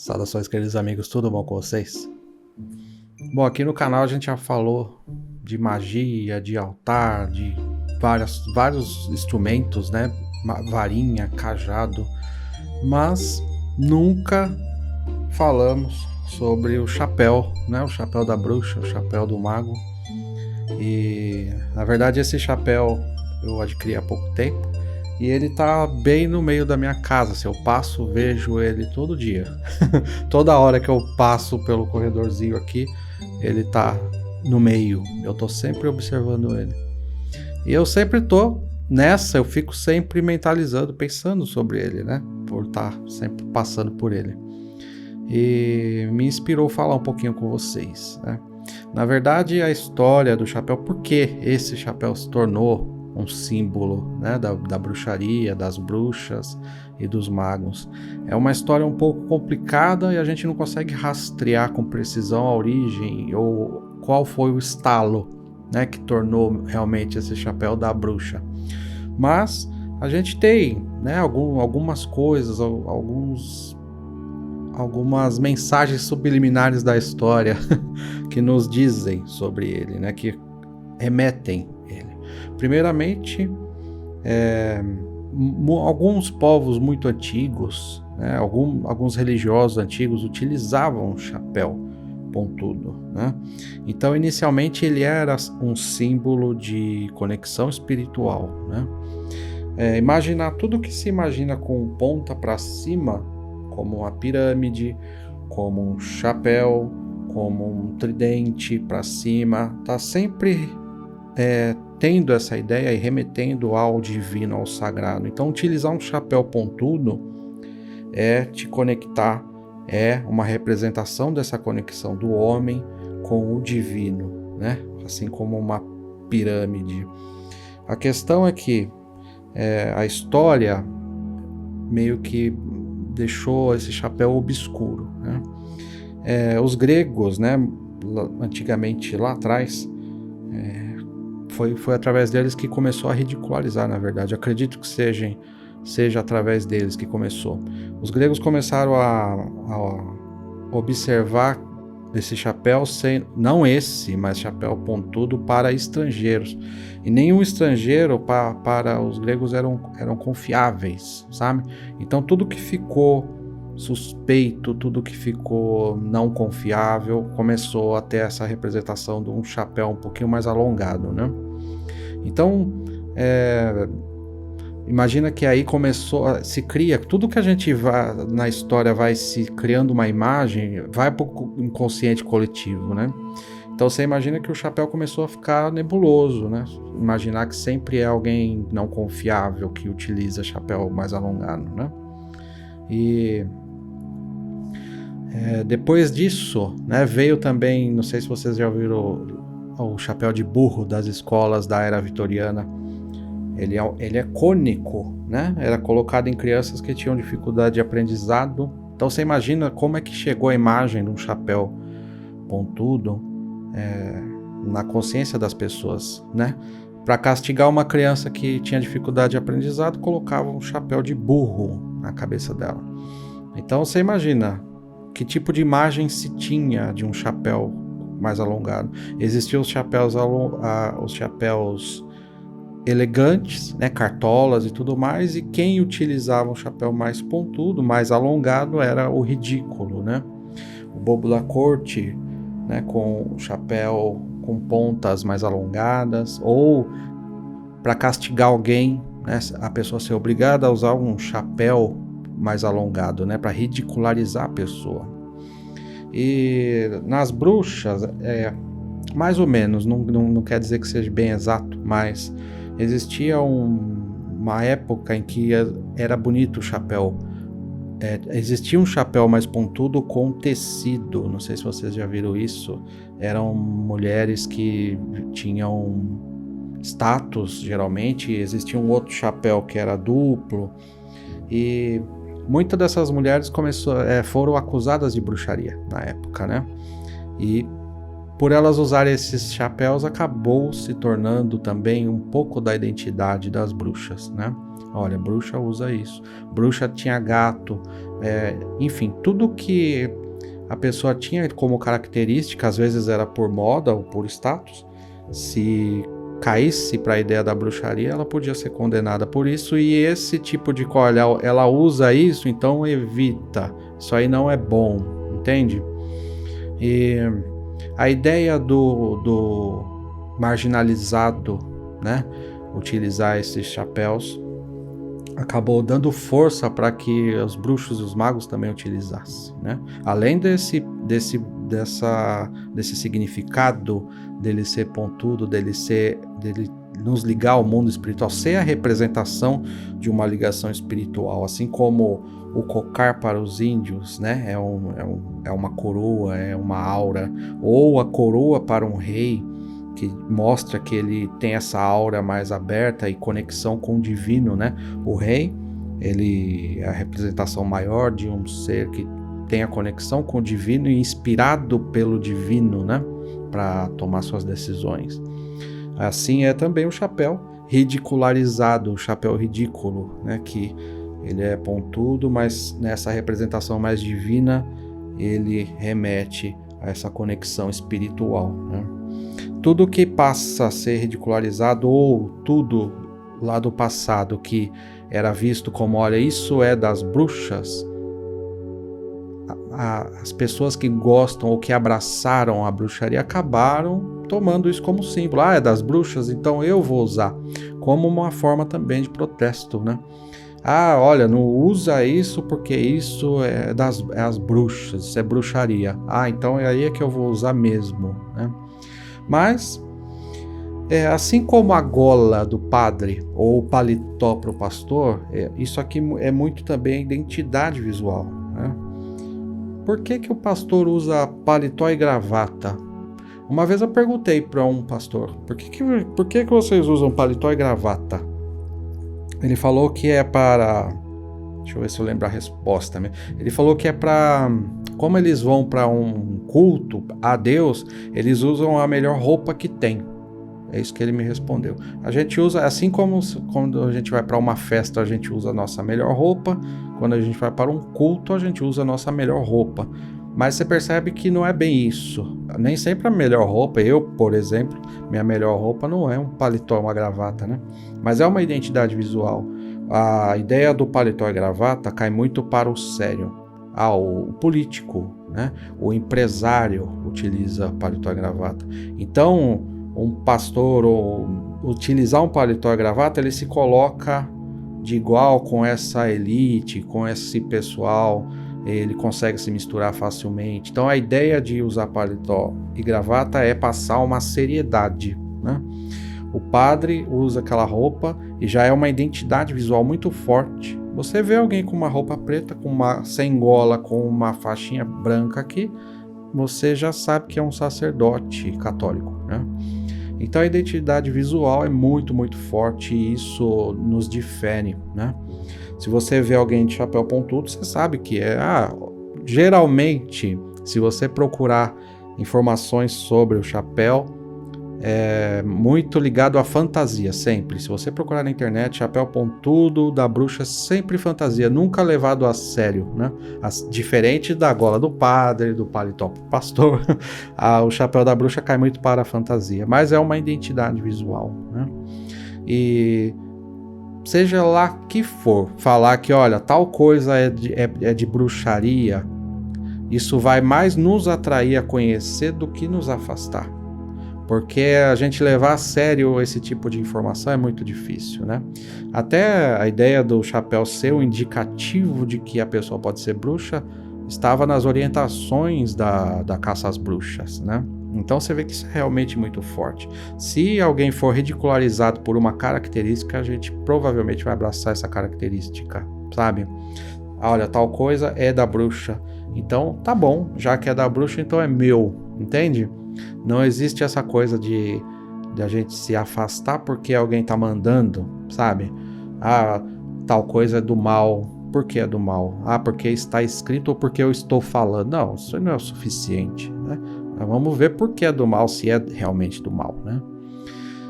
Saudações, queridos amigos, tudo bom com vocês? Bom, aqui no canal a gente já falou de magia, de altar, de vários instrumentos, né? Varinha, cajado, mas nunca falamos sobre o chapéu, né? O chapéu da bruxa, o chapéu do mago. E na verdade esse chapéu eu adquiri há pouco tempo e ele tá bem no meio da minha casa. Se eu passo, vejo ele todo dia. Toda hora que eu passo pelo corredorzinho aqui, ele tá no meio. Eu tô sempre observando ele. E eu sempre tô nessa, eu fico sempre mentalizando, pensando sobre ele, né? Por estar sempre passando por ele. E me inspirou falar um pouquinho com vocês, né? Na verdade, a história do chapéu, por que esse chapéu se tornou um símbolo, né, da bruxaria, das bruxas e dos magos. É uma história um pouco complicada e a gente não consegue rastrear com precisão a origem ou qual foi o estalo, né, que tornou realmente esse chapéu da bruxa. Mas a gente tem, né, algumas coisas, algumas mensagens subliminares da história que nos dizem sobre ele, né, que remetem ele. Primeiramente, alguns povos muito antigos, né, alguns religiosos antigos utilizavam um chapéu pontudo, né? Então, inicialmente, ele era um símbolo de conexão espiritual, né? Imaginar tudo que se imagina com ponta para cima, como uma pirâmide, como um chapéu, como um tridente para cima, está sempre tendo essa ideia e remetendo ao divino, ao sagrado. Então, utilizar um chapéu pontudo é te conectar, é uma representação dessa conexão do homem com o divino, né? Assim como uma pirâmide. A questão é que a história meio que deixou esse chapéu obscuro, né? Os gregos, né, antigamente lá atrás, foi através deles que começou a ridicularizar, na verdade. Acredito que seja através deles que começou. Os gregos começaram a observar esse chapéu, não esse, mas chapéu pontudo para estrangeiros. E nenhum estrangeiro para os gregos eram confiáveis, sabe? Então tudo que ficou suspeito, tudo que ficou não confiável, começou a ter essa representação de um chapéu um pouquinho mais alongado, né? Então, imagina que aí se cria, tudo que a gente na história vai se criando uma imagem, vai para o inconsciente coletivo, né? Então você imagina que o chapéu começou a ficar nebuloso, né? Imaginar que sempre é alguém não confiável que utiliza chapéu mais alongado, né? E depois disso, né, veio também, não sei se vocês já ouviram o chapéu de burro das escolas da era vitoriana. Ele é cônico, né? Era colocado em crianças que tinham dificuldade de aprendizado. Então você imagina como é que chegou a imagem de um chapéu pontudo na consciência das pessoas, né? Para castigar uma criança que tinha dificuldade de aprendizado, colocava um chapéu de burro na cabeça dela. Então você imagina que tipo de imagem se tinha de um chapéu mais alongado. Existiam os chapéus elegantes, né, cartolas e tudo mais, e quem utilizava um chapéu mais pontudo, mais alongado, era o ridículo, né? O bobo da corte, né, com o chapéu com pontas mais alongadas, ou para castigar alguém, né, a pessoa ser obrigada a usar um chapéu mais alongado, né, para ridicularizar a pessoa. E nas bruxas, mais ou menos, não quer dizer que seja bem exato, mas existia uma época em que era bonito o chapéu. Existia um chapéu mais pontudo com tecido, não sei se vocês já viram isso. Eram mulheres que tinham status, geralmente. Existia um outro chapéu que era duplo, e muitas dessas mulheres foram acusadas de bruxaria na época, né? E por elas usarem esses chapéus, acabou se tornando também um pouco da identidade das bruxas, né? Olha, bruxa usa isso. Bruxa tinha gato, enfim, tudo que a pessoa tinha como característica, às vezes era por moda ou por status, se caísse para a ideia da bruxaria, ela podia ser condenada por isso, e esse tipo de coisa, ela usa isso, então evita. Isso aí não é bom, entende? E a ideia do marginalizado, né, utilizar esses chapéus, acabou dando força para que os bruxos e os magos também utilizassem, né? Além desse significado dele ser pontudo, dele nos ligar ao mundo espiritual, ser a representação de uma ligação espiritual, assim como o cocar para os índios, né? É uma coroa, é uma aura, ou a coroa para um rei, que mostra que ele tem essa aura mais aberta e conexão com o divino, né? O rei, ele é a representação maior de um ser que tem a conexão com o divino e inspirado pelo divino, né? Para tomar suas decisões. Assim é também o chapéu ridicularizado, o chapéu ridículo, né? Que ele é pontudo, mas nessa representação mais divina, ele remete a essa conexão espiritual, né? Tudo que passa a ser ridicularizado, ou tudo lá do passado que era visto como, olha, isso é das bruxas, as pessoas que gostam ou que abraçaram a bruxaria acabaram tomando isso como símbolo. É das bruxas, então eu vou usar, como uma forma também de protesto, né? Olha, não usa isso porque isso é as bruxas, isso é bruxaria. Então é aí que eu vou usar mesmo, né? Mas, assim como a gola do padre ou o paletó para o pastor, isso aqui é muito também identidade visual, né? Por que o pastor usa paletó e gravata? Uma vez eu perguntei para um pastor, por que vocês usam paletó e gravata? Ele falou que é para... Deixa eu ver se eu lembro a resposta. Ele falou que é para... Como eles vão para um culto a Deus, eles usam a melhor roupa que tem. É isso que ele me respondeu. A gente usa, assim como quando a gente vai para uma festa, a gente usa a nossa melhor roupa. Quando a gente vai para um culto, a gente usa a nossa melhor roupa. Mas você percebe que não é bem isso. Nem sempre a melhor roupa, eu, por exemplo, minha melhor roupa não é um paletó, uma gravata, né? Mas é uma identidade visual. A ideia do paletó e gravata cai muito para o sério. O político, né? O empresário utiliza paletó e gravata. Então, um pastor, ou utilizar um paletó e gravata, ele se coloca de igual com essa elite, com esse pessoal, ele consegue se misturar facilmente. Então, a ideia de usar paletó e gravata é passar uma seriedade, né? O padre usa aquela roupa e já é uma identidade visual muito forte. Você vê alguém com uma roupa preta, sem gola, com uma faixinha branca aqui, você já sabe que é um sacerdote católico, né? Então a identidade visual é muito, muito forte e isso nos difere, né? Se você vê alguém de chapéu pontudo, você sabe que geralmente, se você procurar informações sobre o chapéu, é muito ligado à fantasia, sempre. Se você procurar na internet, chapéu pontudo da bruxa, sempre fantasia, nunca levado a sério, né? Diferente da gola do padre, do paletó do pastor, o chapéu da bruxa cai muito para a fantasia, mas é uma identidade visual, né? E seja lá que for, falar que, olha, tal coisa é de bruxaria, isso vai mais nos atrair a conhecer do que nos afastar. Porque a gente levar a sério esse tipo de informação é muito difícil, né? Até a ideia do chapéu ser um indicativo de que a pessoa pode ser bruxa estava nas orientações da caça às bruxas, né? Então você vê que isso é realmente muito forte. Se alguém for ridicularizado por uma característica, a gente provavelmente vai abraçar essa característica, sabe? Olha, tal coisa é da bruxa. Então tá bom, já que é da bruxa, então é meu, entende? Não existe essa coisa de a gente se afastar porque alguém tá mandando, sabe? Tal coisa é do mal. Por que é do mal? Porque está escrito ou porque eu estou falando? Não, isso não é o suficiente, né? Vamos ver por que é do mal, se é realmente do mal, né?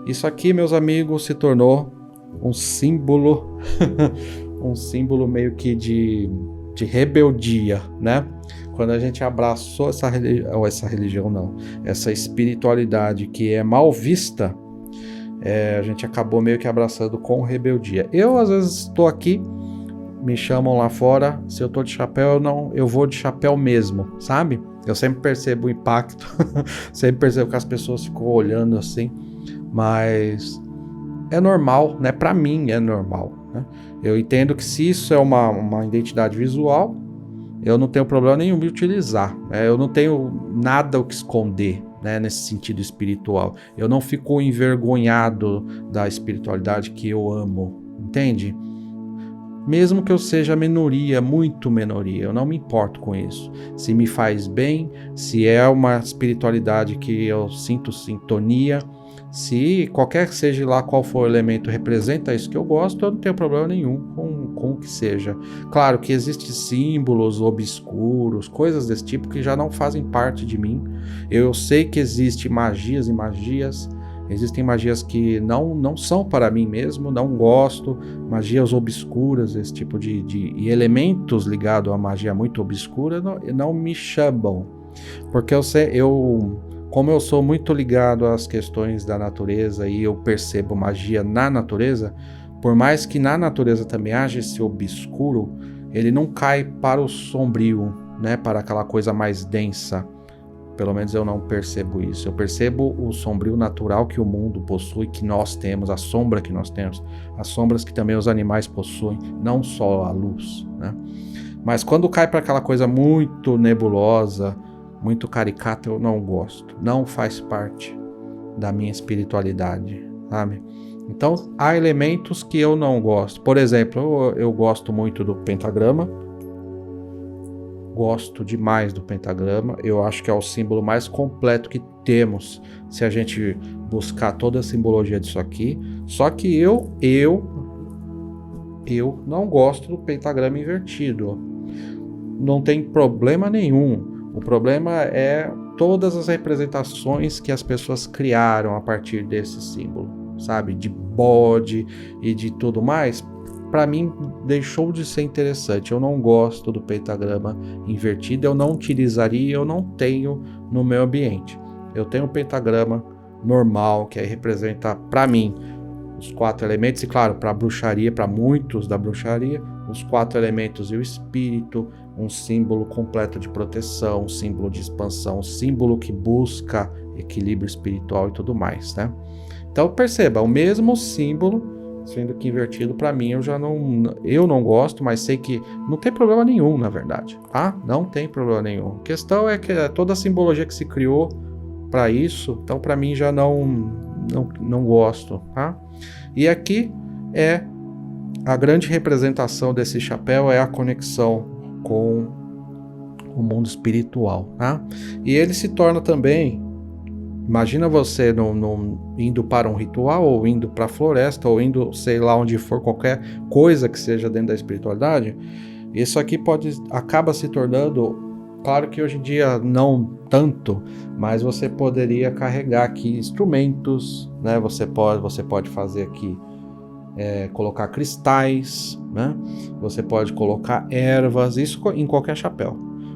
Isso aqui, meus amigos, se tornou um símbolo, um símbolo meio que de rebeldia, né? Quando a gente abraçou essa espiritualidade que é mal vista, a gente acabou meio que abraçando com rebeldia. Eu às vezes estou aqui, me chamam lá fora, se eu tô de chapéu, eu vou de chapéu mesmo, sabe? Eu sempre percebo o impacto, sempre percebo que as pessoas ficam olhando assim, mas é normal, né? Para mim é normal, né? Eu entendo que se isso é uma identidade visual, eu não tenho problema nenhum em utilizar, né? Eu não tenho nada o que esconder, né? Nesse sentido espiritual. Eu não fico envergonhado da espiritualidade que eu amo, entende? Mesmo que eu seja minoria, muito minoria, eu não me importo com isso. Se me faz bem, se é uma espiritualidade que eu sinto sintonia, se qualquer que seja lá qual for o elemento representa isso que eu gosto, eu não tenho problema nenhum com o que seja. Claro que existem símbolos obscuros, coisas desse tipo que já não fazem parte de mim. Eu sei que existem magias e magias. Existem magias que não são para mim mesmo, não gosto, magias obscuras, esse tipo de elementos ligados à magia muito obscura não me chamam, porque como eu sou muito ligado às questões da natureza e eu percebo magia na natureza, por mais que na natureza também haja esse obscuro, ele não cai para o sombrio, né, para aquela coisa mais densa. Pelo menos eu não percebo isso. Eu percebo o sombrio natural que o mundo possui, que nós temos, a sombra que nós temos, as sombras que também os animais possuem, não só a luz, né? Mas quando cai para aquela coisa muito nebulosa, muito caricata, eu não gosto. Não faz parte da minha espiritualidade, sabe? Então, há elementos que eu não gosto. Por exemplo, eu gosto muito do pentagrama. Gosto demais do pentagrama, eu acho que é o símbolo mais completo que temos se a gente buscar toda a simbologia disso aqui. Só que eu não gosto do pentagrama invertido. Não tem problema nenhum. O problema é todas as representações que as pessoas criaram a partir desse símbolo, sabe? De bode e de tudo mais. Para mim, deixou de ser interessante. Eu não gosto do pentagrama invertido, eu não utilizaria, eu não tenho no meu ambiente. Eu tenho um pentagrama normal, que aí representa, para mim, os 4 elementos, e claro, para a bruxaria, para muitos da bruxaria, os 4 elementos e o espírito, um símbolo completo de proteção, um símbolo de expansão, um símbolo que busca equilíbrio espiritual e tudo mais, né? Então perceba, o mesmo símbolo, sendo que invertido, para mim eu não gosto, mas sei que não tem problema nenhum, na verdade, tá? Não tem problema nenhum. A questão é que toda a simbologia que se criou para isso, então para mim já não gosto, tá? E aqui é a grande representação desse chapéu, é a conexão com o mundo espiritual, tá? E ele se torna também, imagina você indo para um ritual, ou indo para a floresta, ou indo, sei lá onde for, qualquer coisa que seja dentro da espiritualidade. Isso aqui acaba se tornando, claro que hoje em dia não tanto, mas você poderia carregar aqui instrumentos, né? Você pode fazer aqui, colocar cristais, né? Você pode colocar ervas, isso em qualquer chapéu.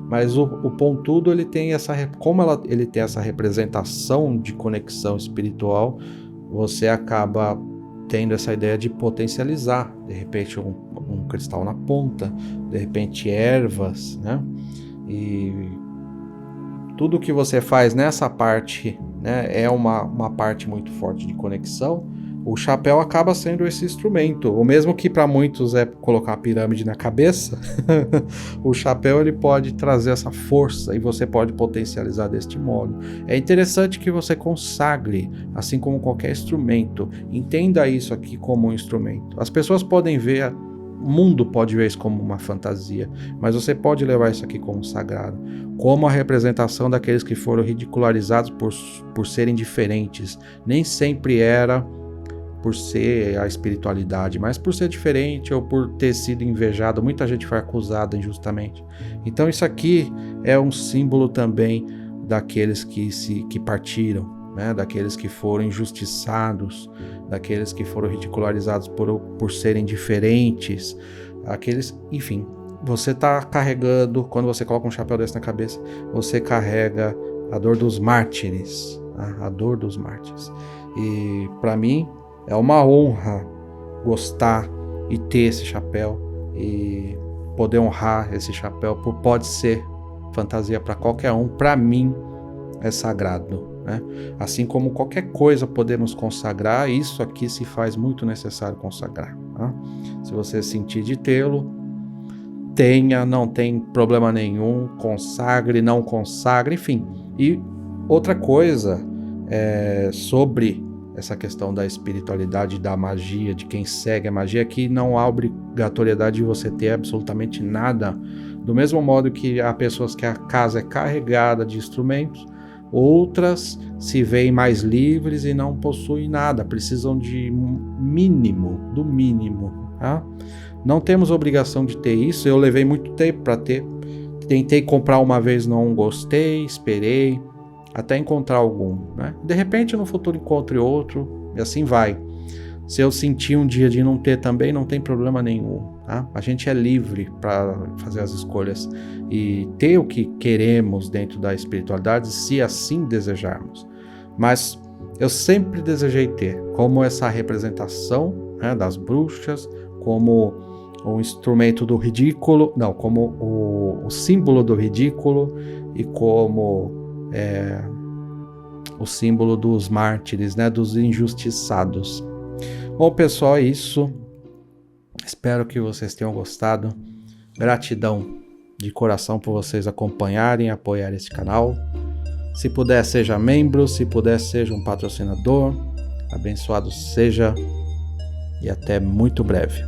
Mas o pontudo, ele tem ele tem essa representação de conexão espiritual, você acaba tendo essa ideia de potencializar, de repente um cristal na ponta, de repente ervas, né? E tudo que você faz nessa parte, né, é uma parte muito forte de conexão. O chapéu acaba sendo esse instrumento. O mesmo que para muitos é colocar a pirâmide na cabeça, o chapéu ele pode trazer essa força e você pode potencializar deste modo. É interessante que você consagre, assim como qualquer instrumento. Entenda isso aqui como um instrumento. As pessoas podem ver, o mundo pode ver isso como uma fantasia, mas você pode levar isso aqui como sagrado, como a representação daqueles que foram ridicularizados por serem diferentes. Nem sempre era por ser a espiritualidade, mas por ser diferente ou por ter sido invejado. Muita gente foi acusada injustamente. Então isso aqui é um símbolo também daqueles que partiram, né, daqueles que foram injustiçados, daqueles que foram ridicularizados por serem diferentes, aqueles, enfim, você está carregando, quando você coloca um chapéu desse na cabeça, você carrega a dor dos mártires, tá? A dor dos mártires. E para mim é uma honra gostar e ter esse chapéu e poder honrar esse chapéu, pode ser fantasia para qualquer um, para mim é sagrado, né? Assim como qualquer coisa podemos consagrar, isso aqui se faz muito necessário consagrar, tá? Se você sentir de tê-lo, tenha, não tem problema nenhum, consagre, não consagre, enfim. E outra coisa sobre essa questão da espiritualidade, da magia, de quem segue a magia, que não há obrigatoriedade de você ter absolutamente nada. Do mesmo modo que há pessoas que a casa é carregada de instrumentos, outras se veem mais livres e não possuem nada, precisam de mínimo, do mínimo, tá? Não temos obrigação de ter isso, eu levei muito tempo para ter, tentei comprar uma vez, não gostei, esperei, até encontrar algum, né? De repente no futuro encontre outro, e assim vai. Se eu sentir um dia de não ter também, não tem problema nenhum, tá? A gente é livre para fazer as escolhas e ter o que queremos dentro da espiritualidade, se assim desejarmos. Mas eu sempre desejei ter, como essa representação, né, das bruxas, como o instrumento do ridículo, não, como o símbolo do ridículo e como o símbolo dos mártires, né, dos injustiçados. Bom, pessoal, é isso. Espero que vocês tenham gostado. Gratidão de coração por vocês acompanharem e apoiar esse canal. Se puder, seja membro. Se puder, seja um patrocinador. Abençoado seja. E até muito breve.